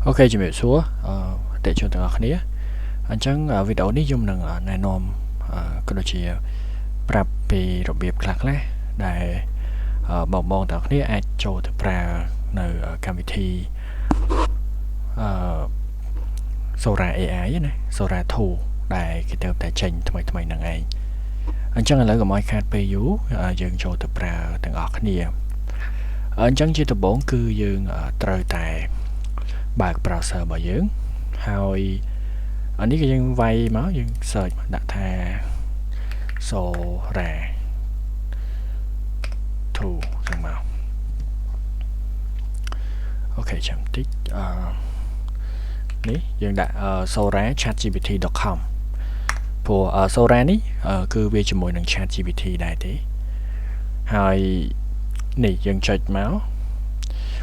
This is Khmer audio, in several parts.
Ok, chuẩn bị xuống để cho tụiគ្នាអញ្ចឹងវីដេអូនេះខ្ញុំនឹងណែនាំក៏ដូចជាប្រាប់ពីរបៀបខ្លះៗដែលបងទាំងគ្នាអាចចូលទៅប្រើនៅកម្មវិធី Sora AI ណា Sora Tool ដែលគេទៅតែចេញថ្មីហ្នឹងឯងអញ្ចឹងឥឡូវកុំឲ្យខាតពេលយូរយើងចូលទៅប្រើទាំងអស់គ្នាអញ្ចឹងជាដំបូងគឺយើងត្រូវតែបើក browser របស់យើងហើយអានេះគឺយើងវាយមកយើង search ដាក់ថា Sora Tool ចឹងមកអូខេចាំតិចនេះយើងដាក់ sora-chatgpt.com ព្រោះ Sora នេះគឺវាជាមួយនឹង ChatGPT ដែរទេហើយនេះយើងចុចមក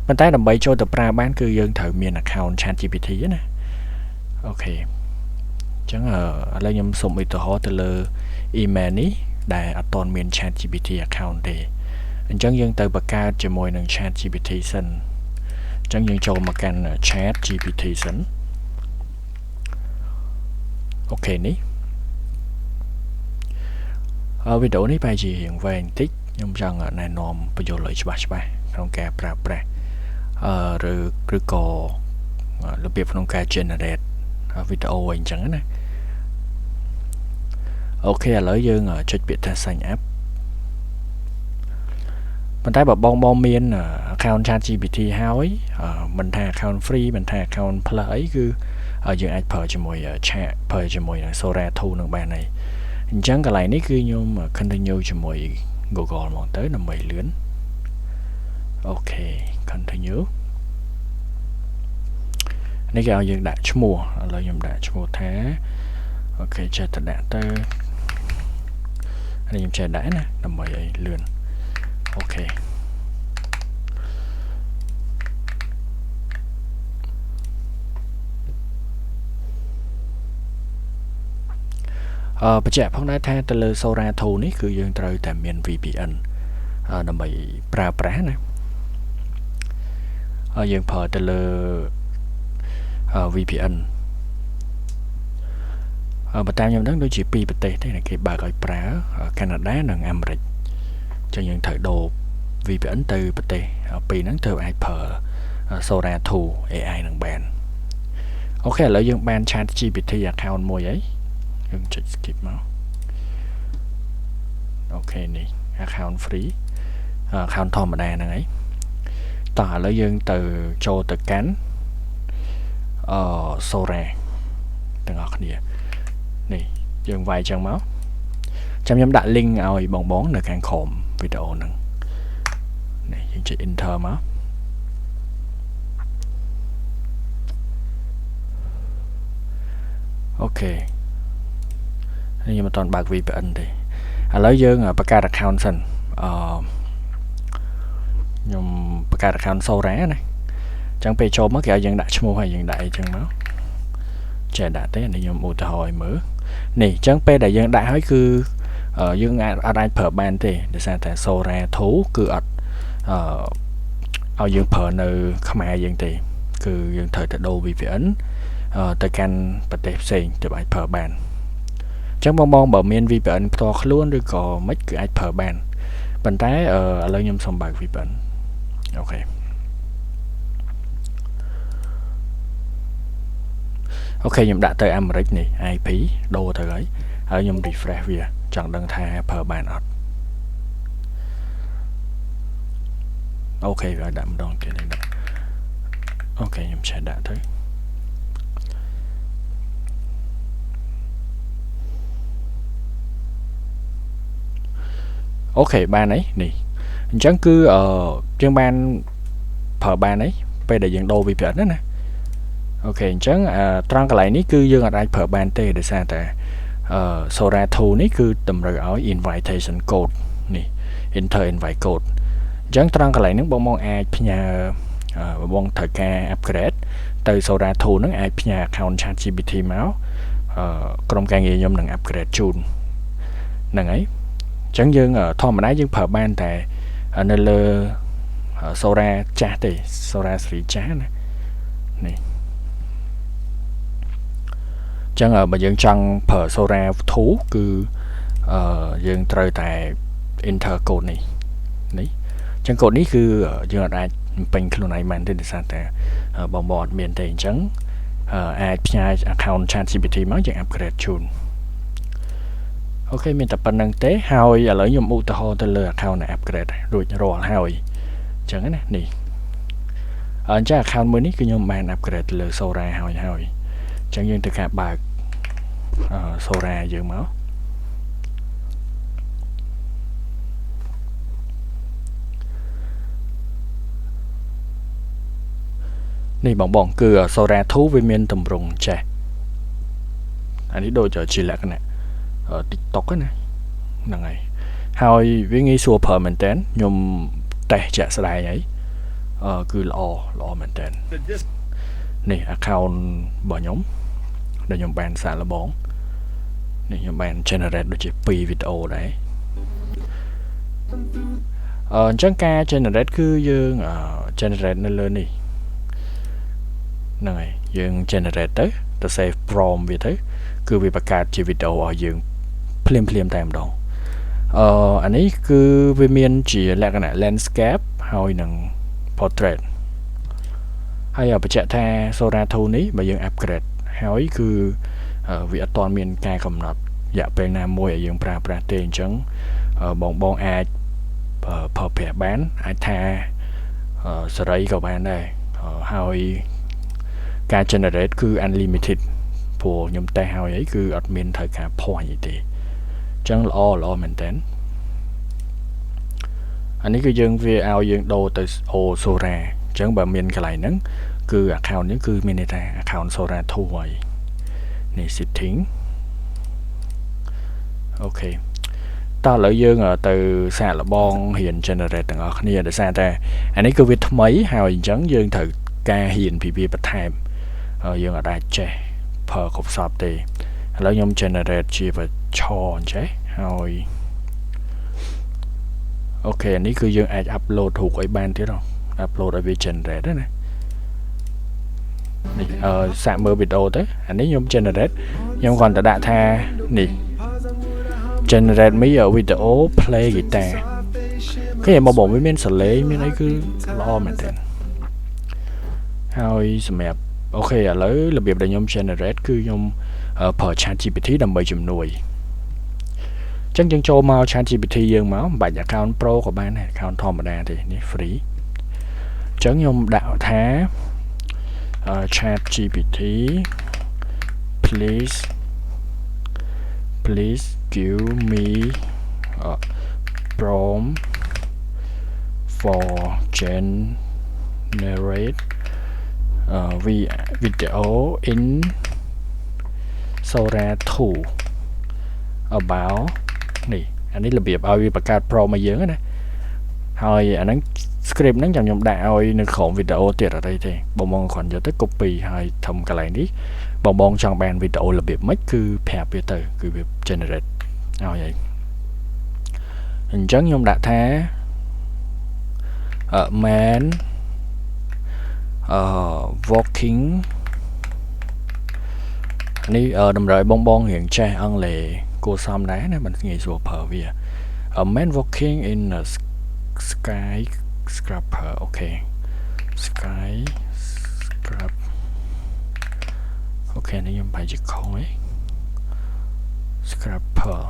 ប៉ុន្តែដើម្បីចូលទៅប្រើបានគឺយើងត្រូវមាន account ChatGPT ណាអូខេអញ្ចឹងឥឡូវខ្ញុំសុំឧទាហរណ៍ទៅលើ email នេះដែលអត់ទាន់មាន ChatGPT account ទេអញ្ចឹងយើងទៅបង្កើតជាមួយនឹង ChatGPT សិនអញ្ចឹងយើងចូលមកកាន់ ChatGPT សិនអូខេនេះវីដេអូនេះបែរជារៀងវែងតិចខ្ញុំចង់ណែនាំបញ្យល់ឲ្យច្បាស់ក្នុងការប្រើប្រាស់ឬក៏របៀបក្នុងការ generate វីដេអូអីចឹងណាអូខេឥឡូវយើងចុចពាក្យថា sign up ប៉ុន្តែបើបងមាន account ChatGPT ហើយមិនថា account free មិនថា account plus អីគឺយើងអាចប្រើជាមួយ chat ប្រើជាមួយ Sora Tool នឹងបានហើយអញ្ចឹងកន្លែងនេះគឺខ្ញុំ continue ជាមួយ Google មកទៅដើម្បីលឿនអូខេ continue នេះគេឲ្យយើងដាក់ឈ្មោះឥឡូវខ្ញុំដាក់ឈ្មោះថាអូខេចេះតែដាក់ទៅនេះខ្ញុំចេះដាក់ណាដើម្បីឲ្យលឿនអូខេបញ្ជាក់ផងដែរថាទៅលើ Sora Tool នេះគឺយើងត្រូវតែមាន VPN ដើម្បីប្រើប្រាស់ណាយើងប្រើទៅលើ VPN បើតាមខ្ញុំដឹងដូចជា2ប្រទេសទេគេបើកឲ្យប្រើកាណាដានិងអាមេរិកអញ្ចឹងយើងត្រូវដូរ VPN ទៅប្រទេសពីរហ្នឹងទើបអាចប្រើ Sora Tool AI នឹងបានអូខេឥឡូវយើងបាន ChatGPT account មួយហើយយើងចុច skip មកអូខេនេះ account free account ធម្មតាហ្នឹងហើយតោះឥឡូវយើងទៅចូលទៅកាន់Sora ទាំងអស់គ្នានេះយើងវាយចឹងមកចាំខ្ញុំដាក់ link ឲ្យបងនៅខាងក្រោមវីដេអូហ្នឹងនេះយើងចុច enter មកអូខេនេះខ្ញុំមិនទាន់បើក VPN ទេឥឡូវយើងបង្កើត account សិនខ្ញុំបង្កើត account Sora ណាអញ្ចឹងពេលចូលមកគេឲ្យយើងដាក់ឈ្មោះហើយយើងដាក់អីចឹងមកចេះដាក់ទេនេះខ្ញុំឧទាហរណ៍ឲ្យមើលនេះអញ្ចឹងពេលដែលយើងដាក់ហើយគឺយើងអាចប្រើបានទេដោយសារតែ Sora Tool គឺអត់ឲ្យយើងប្រើនៅខ្មែរយើងទេគឺយើងត្រូវទៅដូរ VPN ទៅកាន់ប្រទេសផ្សេងទើបអាចប្រើបានអញ្ចឹងបងបើមាន VPN ផ្ទាល់ខ្លួនឬក៏មិនគឺអាចប្រើបានប៉ុន្តែឥឡូវខ្ញុំសូមបើក VPN អូខេអូខេខ្ញុំដាក់ទៅអាមេរិកនេះ IP ដូរទៅហើយខ្ញុំ refresh វាចង់ដឹងថាប្រើបានអត់អូខេវាដាក់ម្ដងទៀតដាក់អូខេខ្ញុំឆែដាក់ទៅអូខេបានហើយនេះអញ្ចឹងគឺយើងបានប្រើបានហើយពេលដែលយើងដូរ VPN ណាអូខេអញ្ចឹងត្រង់កន្លែងនេះគឺយើងអាចប្រើបានទេដោយសារតែSora Tool នេះគឺតម្រូវឲ្យ invitation code នេះ enter invite code អញ្ចឹងត្រង់កន្លែងហ្នឹងបងអាចផ្ញើបងត្រូវការ upgrade ទៅ Sora Tool ហ្នឹងអាចផ្ញើ account ChatGPT មកក្រុមការងារខ្ញុំនឹង upgrade ជូនហ្នឹងហើយអញ្ចឹងយើងធម្មតាយើងប្រើបានតែនៅលើSora ចាស់ទេSora 3ចាស់ណានេះ ចឹងបើយើងចង់ប្រើ Sora 2គឺយើងត្រូវតែ enter code នេះចឹង code នេះគឺយើងអាចពេញខ្លួនឯងបានទេដោយសារតែបងអត់មានទេអញ្ចឹងអាចផ្ញើ account ChatGPT មកយើង upgrade ជូនអូខេមានតែប៉ុណ្្នឹងទេហើយឥឡូវខ្ញុំឧទាហរណ៍ទៅលើ account នៃ upgrade រួចរាល់ហើយអញ្ចឹងណានេះអញ្ចឹង account មួយនេះគឺខ្ញុំបាន upgrade ទៅលើ Sora ហើយអញ្ចឹងយើងត្រូវការបើកSora យើងមកនេះបងគឺ Sora 2វាមានតម្រង់ចេះអានេះដូចជាលក្ខណៈTikTok ណាហ្នឹងហើយវាងាយស្រួលប្រើមែនតើខ្ញុំតេស្តជាក់ស្ដែងហើយគឺល្អមែនតើនេះ account របស់ខ្ញុំដែលខ្ញុំបានសាកល្បងនេះខ្ញុំបាន generate ដូចជា2វីដេអូដែរអញ្ចឹងការ generate គឺយើង generate នៅលើនេះហ្នឹងហើយយើង generate ទៅ save prompt វាទៅគឺវាបង្កើតជាវីដេអូឲ្យយើងភ្លាមតែម្ដងអានេះគឺវាមានជាលក្ខណៈ landscape ហើយនឹង portrait ហើយបញ្ជាក់ថា Sora 2នេះបើយើង upgrade ហើយគឺវាអត់ទាន់មានការកំណត់រយៈពេលណាមួយឲ្យយើងប្រើប្រាស់ទេអញ្ចឹងបងអាចប្រើប្រាស់បានអាចថាសេរីក៏បានដែរហើយការ generate គឺ unlimited ព្រោះខ្ញុំតេស្តហើយគឺអត់មានត្រូវការភ័ស្តុអីទេអញ្ចឹងល្អមែនតើអានេះគឺយើងវាឲ្យយើងដូរទៅ Sora អញ្ចឹងបើមានកន្លែងហ្នឹងគឺ account នេះគឺមានន័យថា account Sora 2ហើយនេះ setting អូខេតោះឥឡូវយើងទៅសាកល្បងរៀន generate ទាំងអស់គ្នាដោយសារតែអានេះគឺវាថ្មីហើយអញ្ចឹងយើងត្រូវការរៀនពីវាបន្ថែមយើងអាចចេះប្រើគ្រប់សពទេឥឡូវខ្ញុំ generate ជាវឆអញ្ចេះហើយអូខេនេះគឺយើងអាច upload រូបអីបានទៀតupload ឲ្យវា generate ណានេះសាកមើលវីដេអូទៅអានេះខ្ញុំ generate ខ្ញុំគ្រាន់តែដាក់ថានេះ generate me a video play guitar គេមកវាមានសលេងមានអីគឺល្អមែនទែនហើយសម្រាប់អូខេឥឡូវរបៀបដែលខ្ញុំ generate គឺខ្ញុំប្រើ ChatGPT ដើម្បីជំនួយអញ្ចឹងយើងចូលមក ChatGPT យើងមកមិនបាច់ account pro ក៏បានដែរ account ធម្មតាទេនេះ free អញ្ចឹងខ្ញុំដាក់ថា ChatGPT please give me a prompt for generate video in Sora 2 about នេះអានេះរបៀបឲ្យវាបង្កើត prompt មកយើងណាហើយអាហ្នឹង script ហ្នឹងចាំខ្ញុំដាក់ឲ្យនៅក្រោមវីដេអូទៀតអត់អីទេបងគ្រាន់យកទៅ copy ហើយធំកន្លែងនេះបងចង់បានវីដេអូរបៀបម៉េចគឺប្រាប់វាទៅគឺវា generate ឲ្យហើយអញ្ចឹងខ្ញុំដាក់ថា man walking នេះតម្រូវឲ្យបងរៀងចេះអង់គ្លេសគួរសមដែរណាមិនងាយស្រួលប្រើវា man walking in a skyscraper អូខេ skyscraper អូខេនេះខ្ញុំបែរជាខុសឯង scraper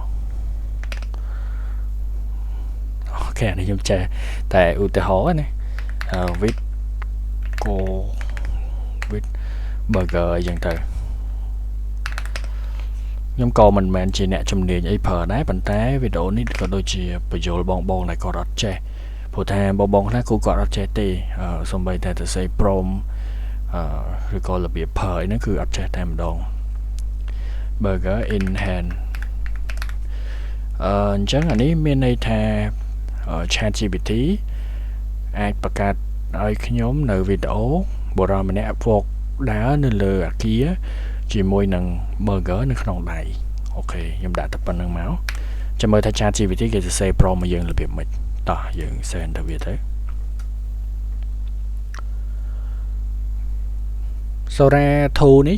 អូខេនេះខ្ញុំចេះតែឧទាហរណ៍ណាwith go with burger អញ្ចឹងទៅខ្ញុំក៏មិនមែនជាអ្នកជំនាញអីប្រើដែរប៉ុន្តែវីដេអូនេះក៏ដូចជាបញ្យល់បងដែលគាត់អត់ចេះព្រោះថាបងខ្លះគូគាត់អត់ចេះទេសូម្បីតែទៅ say prompt ឬក៏របៀបប្រើអីហ្នឹងគឺអត់ចេះតែម្ដង burger in hand អញ្ចឹងអានេះមានន័យថា ChatGPT អាចបង្កើតឲ្យខ្ញុំនៅវីដេអូបុរសម្នាក់វកដើរនៅលើអាគារជាមួយនឹង burger នៅក្នុងដៃអូខេខ្ញុំដាក់តែប៉ុណ្្នឹងមកចាំមើលថា ChatGPT គេសរសេរ prompt មកយើងរបៀបម៉េចតោះយើង send ទៅវាទៅ Sora 2នេះ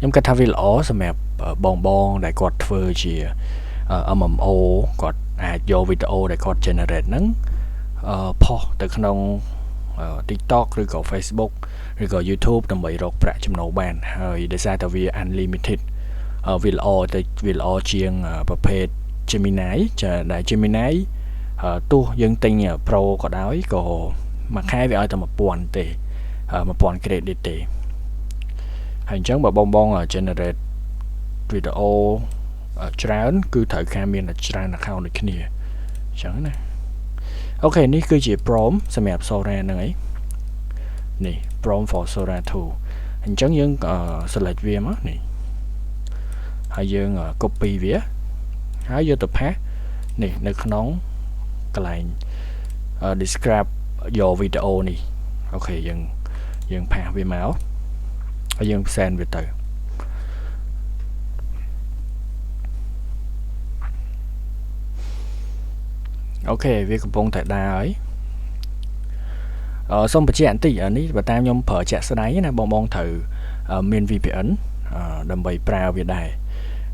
ខ្ញុំគិតថាវាល្អសម្រាប់បងដែលគាត់ធ្វើជា MMO គាត់អាចយកវីដេអូដែលគាត់ generate ហ្នឹងផុសទៅក្នុង TikTok ឬក៏ Facebook ឬក៏ YouTube ដើម្បីរកប្រាក់ចំណូលបានហើយដោយសារតែវា unlimited វាល្អជាងប្រភេទ Gemini ដែល Gemini ទោះយើងទិញ Pro ក៏ដោយក៏មួយខែវាឲ្យតែ 1000 ទេ 1000 credit ទេហើយអញ្ចឹងបើបង generate វីដេអូច្រើនគឺត្រូវការមានច្រើន account ដូចគ្នាអញ្ចឹងណាអូខេនេះគឺជា prompt សម្រាប់ Sora ហ្នឹងឯងនេះ prompt for Sora 2អញ្ចឹងយើង select វាមកនេះហើយយើង copy វាហើយយកទៅ paste នេះនៅក្នុងកន្លែង describe your video នេះអូខេយើង paste វាមកហើយយើង send វាទៅអូខេវាកំពុងតែដើរហើយសូមបញ្ជាក់បន្តិចនេះបើតាមខ្ញុំប្រើជាក់ស្ដែងណាបងត្រូវមាន VPN ដើម្បីប្រើវាដែរ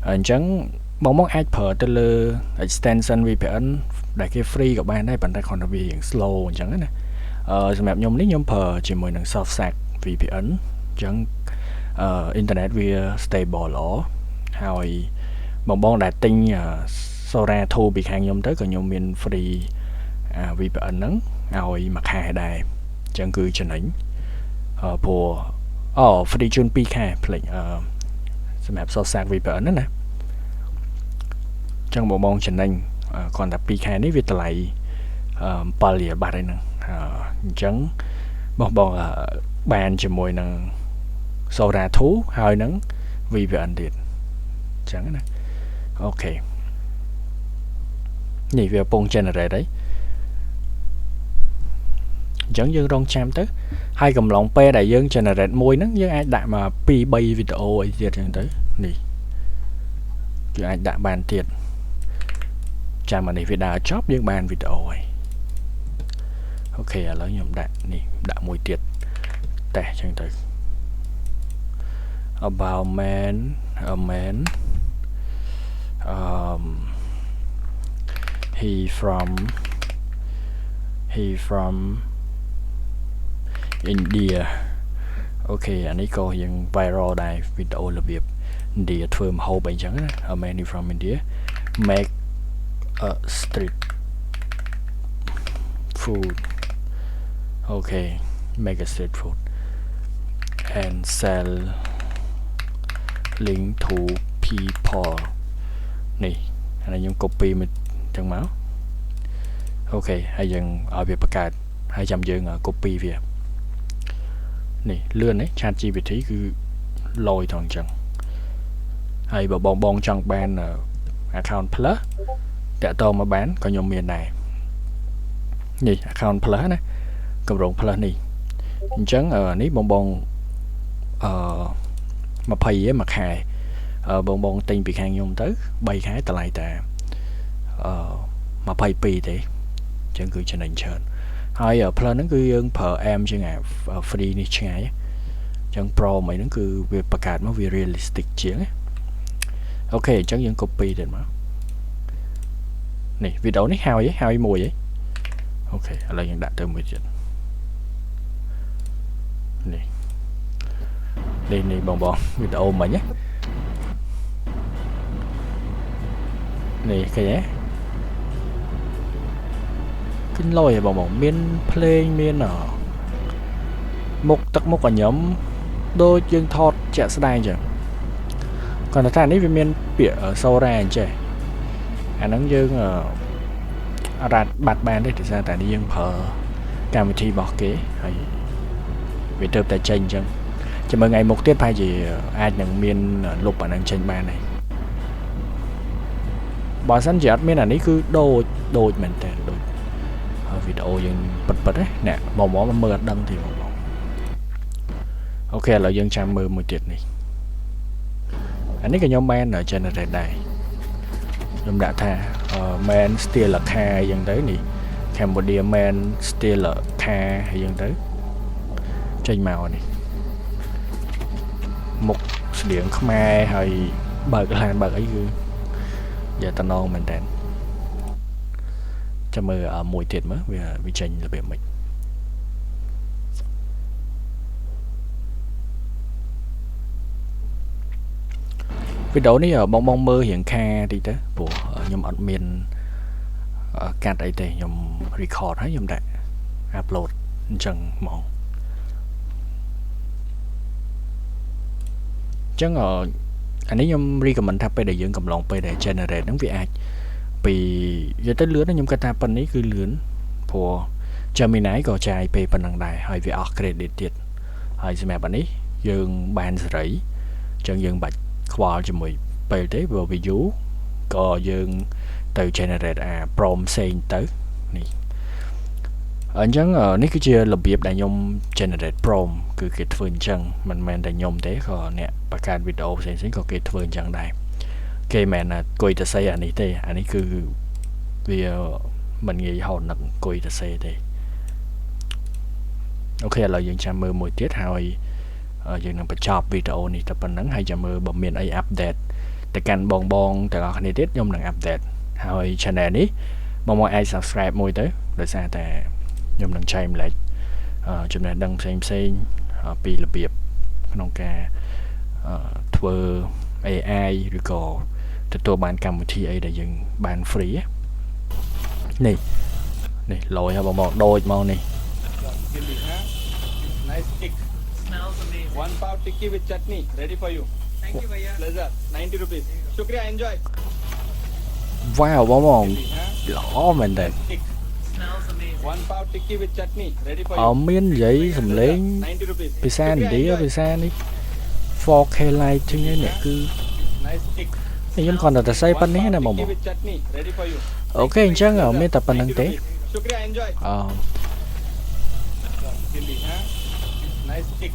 អញ្ចឹងបងអាចប្រើទៅលើ extension VPN ដែលគេ free ក៏បានដែរប៉ុន្តែគ្រាន់តែវារៀង slow អញ្ចឹងណាសម្រាប់ខ្ញុំនេះខ្ញុំប្រើជាមួយនឹង SoftStack VPN អញ្ចឹងអ៊ីនធឺណិតវា stable ល្អហើយបងដែលទិញSora 2 ពីខាងខ្ញុំទៅក៏ខ្ញុំមាន free VPN ហ្នឹងឲ្យមួយខែដែរអញ្ចឹងគឺចំណេញព្រោះfree ជូន2ខែផ្លេចសម្រាប់ SoftStack VPN ណាអញ្ចឹងបងចំណេញគ្រាន់តែ2ខែនេះវាតម្លៃ7រៀលបាត់ហើយហ្នឹងអញ្ចឹងបងបានជាមួយនឹង Sora 2ហើយនឹង VPN ទៀតអញ្ចឹងណាអូខេនេះវាកំពុង generate ហើយអញ្ចឹងយើងរងចាំទៅហើយកំឡុងពេលដែលយើង generate មួយហ្នឹងយើងអាចដាក់មក2 3វីដេអូអីទៀតអញ្ចឹងទៅនេះគឺអាចដាក់បានទៀតចាំមកនេះវាដើរចប់យើងបានវីដេអូហើយអូខេឥឡូវខ្ញុំដាក់មួយទៀតតេស្តអញ្ចឹងទៅ about man he from India អូខេអានេះក៏យើង viral ដែរវីដេអូរបៀប India ធ្វើម្ហូបអីចឹងណា a man from India make a street food អូខេ make a street food and sell link to people នេះអានេះខ្ញុំ copy មកចឹងមកអូខេហើយយើងឲ្យវាបង្កើតហើយចាំយើង copy វានេះលឿនទេ ChatGPT គឺលយត្រង់ចឹងហើយបើបងចង់បាន account plus តាក់ទងមកបានក៏ខ្ញុំមានដែរនេះ account plus ណាកម្រង plus នេះអញ្ចឹងនេះបង20រៀលមួយខែបងទិញពីខាងខ្ញុំទៅ3ខែតម្លៃតែ22ទេអញ្ចឹងគឺចំណេញច្រើនហើយ plus ហ្នឹងគឺយើងប្រើ M ជាង free នេះឆ្ងាយអញ្ចឹង pro អីហ្នឹងគឺវាបង្កើតមកវា realistic ជាងអូខេអញ្ចឹងយើង copy ទៅមកនេះវីដេអូនេះហើយមួយឯងអូខេឥឡូវយើងដាក់ទៅមួយទៀតនេះបងវីដេអូមិញនេះឃើញទេគិនលយបងមានភ្លេងមានមុខទឹកមុខញ៉ាំដូចយើងថតជាក់ស្ដែងចឹងគាត់ថានេះវាមានពាក្យ Sora អញ្ចឹងអាហ្នឹងយើងរ៉ាត់បាត់បានទេដោយសារតែនេះយើងប្រើកម្មវិធីរបស់គេហើយវាទៅតែចេញអញ្ចឹងចាំមើលថ្ងៃមុខទៀតប្រហែលជាអាចនឹងមានលុបអាហ្នឹងចេញបានហើយបើសិនជាអត់មានអានេះគឺដូចមែនតើដូចវីដេអូយើងពិតណាអ្នកមកមើលអត់ដឹងទេបងអូខេឥឡូវយើងចាំមើលមួយទៀតនេះអានេះក៏ខ្ញុំបាន generate ដែរខ្ញុំដាក់ថា man steal a car អញ្ចឹងទៅនេះ Cambodia man steal a car អញ្ចឹងទៅចេញមកនេះមុខ ស្តៀងខ្មែរហើយបើកឡានបើកអីគឺយកតំណងមែនតើចាំមើលមួយទៀតមើលវាចេញរបៀបម៉េចវីដេអូនេះបងមើលរៀងខាតិចទៅព្រោះខ្ញុំអត់មានកាត់អីទេខ្ញុំ record ហើយខ្ញុំដាក់ upload អញ្ចឹងហ្មងអញ្ចឹងអានេះខ្ញុំ recommend ថាពេលដែលយើងកំឡុងពេលដែល generate ហ្នឹងវាអាចពីនិយាយទៅលឿនខ្ញុំគិតថាប៉ុណ្នេះគឺលឿនព្រោះ Gemini ក៏ចាយពេលប៉ុណ្ណឹងដែរហើយវាអស់ credit ទៀតហើយសម្រាប់អានេះយើងបានសេរីអញ្ចឹងយើងបាច់ខ្វល់ជាមួយពេលទេព្រោះវាយូរក៏យើងទៅ generate prompt ផ្សេងទៅនេះអញ្ចឹងនេះគឺជារបៀបដែលខ្ញុំ generate prompt គឺគេធ្វើអញ្ចឹងមិនមែនតែខ្ញុំទេក៏អ្នកបង្កើតវីដេអូផ្សេងៗក៏គេធ្វើអញ្ចឹងដែរគេមិនមែនអង្គុយទៅសេអានេះទេអានេះគឺវាមិនងាយហត់នឹងអង្គុយទៅសេទេអូខេឥឡូវយើងចាំមើលមួយទៀតហើយយើងនឹងបញ្ចប់វីដេអូនេះតែប៉ុណ្្នឹងហើយចាំមើលបើមានអី update ទៅកាន់បងទាំងអស់គ្នាទៀតខ្ញុំនឹង update ហើយ channel នេះបងអាច subscribe មួយទៅដោយសារតែខ្ញុំនឹងចែកម្លែកចំណេះដឹងផ្សេងពីរបៀបក្នុងការធ្វើ AI ឬក៏ទទួលបានកម្មវិធីអីដែលយើងបាន free នេះលយហើយបងដូចមកនេះ Nice stick. Smells amazing. 1 pound tikki with chutney. Ready for you. Thank you, Bhaiya. Pleasure. 90 rupees. Shukriya. Enjoy. វ៉ាវបងល្អមែនតើ Stick. Smells amazing. 1 pound tikki with chutney. Ready for អ you. មាននិយាយសំឡេង 90 rupees. ភាសាឥណ្ឌា Shukriya, ភា enjoy. សានេះ 4K lighting នេះគឺ Nice stick. ខ្ញុំគ្រាន់តែសរសេរ 1 ប៉ុណ្នេះ pound ណាបង tikki with chutney. Ready for you. អូខេអញ្ចឹងមានតែប៉ុណ្្នឹង 90 ទេ rupees. Shukriya. Enjoy. Chilli, huh? Nice stick.